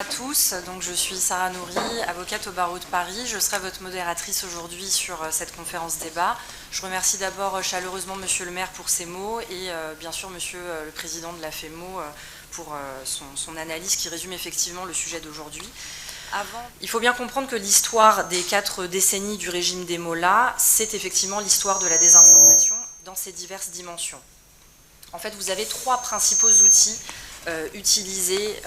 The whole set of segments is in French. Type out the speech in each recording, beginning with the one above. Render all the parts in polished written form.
tous, donc je suis Sarah Nouri, avocate au barreau de Paris. Je serai votre modératrice aujourd'hui sur cette conférence débat. Je remercie d'abord chaleureusement Monsieur le maire pour ses mots et bien sûr Monsieur le président de la FEMO pour son analyse qui résume effectivement le sujet d'aujourd'hui. Il faut bien comprendre que l'histoire des 4 décennies du régime des Mollahs, c'est effectivement l'histoire de la désinformation dans ses diverses dimensions. En fait, vous avez 3 principaux outils utilisés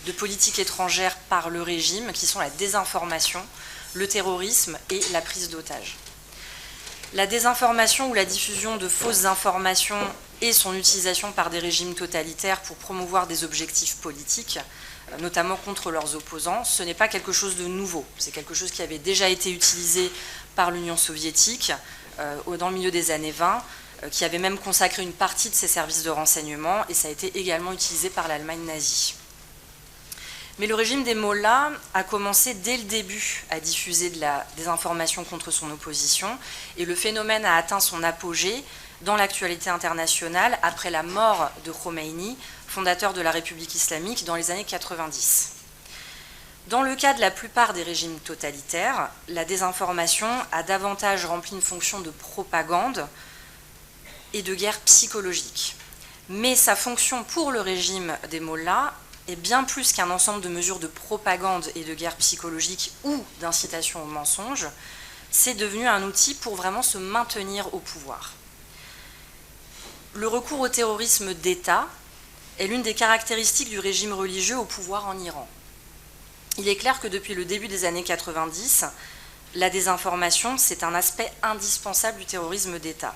de politique étrangère par le régime, qui sont la désinformation, le terrorisme et la prise d'otages. La désinformation ou la diffusion de fausses informations et son utilisation par des régimes totalitaires pour promouvoir des objectifs politiques, notamment contre leurs opposants, ce n'est pas quelque chose de nouveau. C'est quelque chose qui avait déjà été utilisé par l'Union soviétique dans le milieu des années 20, qui avait même consacré une partie de ses services de renseignement, et ça a été également utilisé par l'Allemagne nazie. Mais le régime des Mollahs a commencé dès le début à diffuser de la désinformation contre son opposition, et le phénomène a atteint son apogée dans l'actualité internationale après la mort de Khomeini, fondateur de la République islamique, dans les années 90. Dans le cas de la plupart des régimes totalitaires, la désinformation a davantage rempli une fonction de propagande et de guerre psychologique. Mais sa fonction pour le régime des Mollahs est bien plus qu'un ensemble de mesures de propagande et de guerre psychologique ou d'incitation au mensonge. C'est devenu un outil pour vraiment se maintenir au pouvoir. Le recours au terrorisme d'État est l'une des caractéristiques du régime religieux au pouvoir en Iran. Il est clair que depuis le début des années 90, la désinformation, c'est un aspect indispensable du terrorisme d'État.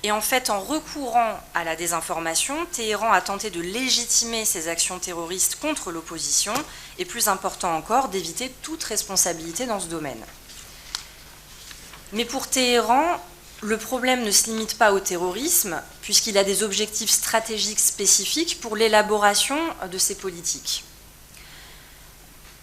Et en fait, en recourant à la désinformation, Téhéran a tenté de légitimer ses actions terroristes contre l'opposition et, plus important encore, d'éviter toute responsabilité dans ce domaine. Mais pour Téhéran, le problème ne se limite pas au terrorisme, puisqu'il a des objectifs stratégiques spécifiques pour l'élaboration de ses politiques.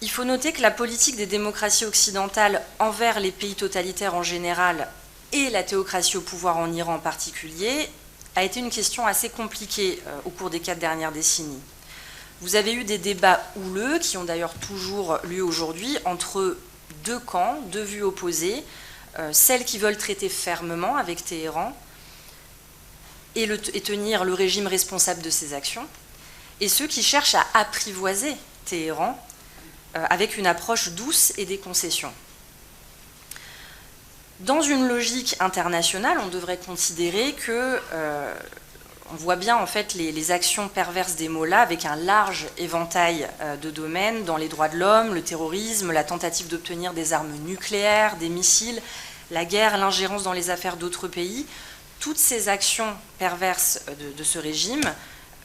Il faut noter que la politique des démocraties occidentales envers les pays totalitaires en général et la théocratie au pouvoir en Iran en particulier a été une question assez compliquée au cours des 4 dernières décennies. Vous avez eu des débats houleux, qui ont d'ailleurs toujours lieu aujourd'hui, entre 2 camps, 2 vues opposées, celles qui veulent traiter fermement avec Téhéran et tenir le régime responsable de ses actions, et ceux qui cherchent à apprivoiser Téhéran avec une approche douce et des concessions. Dans une logique internationale, on devrait considérer que on voit bien en fait les actions perverses des Mollahs avec un large éventail de domaines dans les droits de l'homme, le terrorisme, la tentative d'obtenir des armes nucléaires, des missiles, la guerre, l'ingérence dans les affaires d'autres pays. Toutes ces actions perverses de ce régime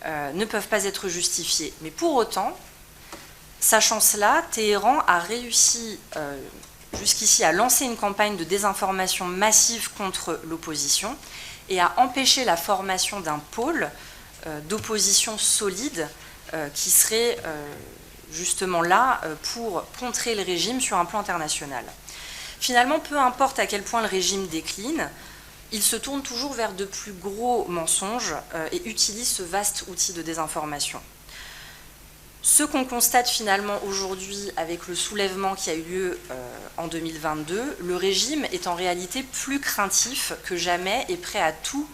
ne peuvent pas être justifiées. Mais pour autant, sachant cela, Téhéran a réussi jusqu'ici à lancer une campagne de désinformation massive contre l'opposition et à empêcher la formation d'un pôle d'opposition solide qui serait justement là pour contrer le régime sur un plan international. Finalement, peu importe à quel point le régime décline, il se tourne toujours vers de plus gros mensonges et utilise ce vaste outil de désinformation. Ce qu'on constate finalement aujourd'hui avec le soulèvement qui a eu lieu en 2022, le régime est en réalité plus craintif que jamais et prêt à tout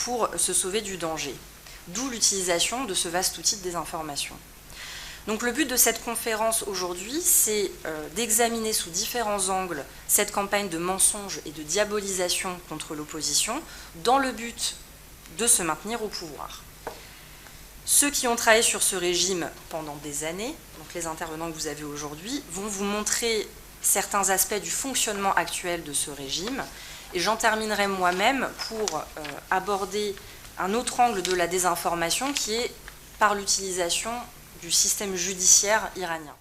pour se sauver du danger. D'où l'utilisation de ce vaste outil de désinformation. Donc le but de cette conférence aujourd'hui, c'est d'examiner sous différents angles cette campagne de mensonges et de diabolisation contre l'opposition dans le but de se maintenir au pouvoir. Ceux qui ont travaillé sur ce régime pendant des années, donc les intervenants que vous avez aujourd'hui, vont vous montrer certains aspects du fonctionnement actuel de ce régime. Et j'en terminerai moi-même pour aborder un autre angle de la désinformation qui est par l'utilisation du système judiciaire iranien.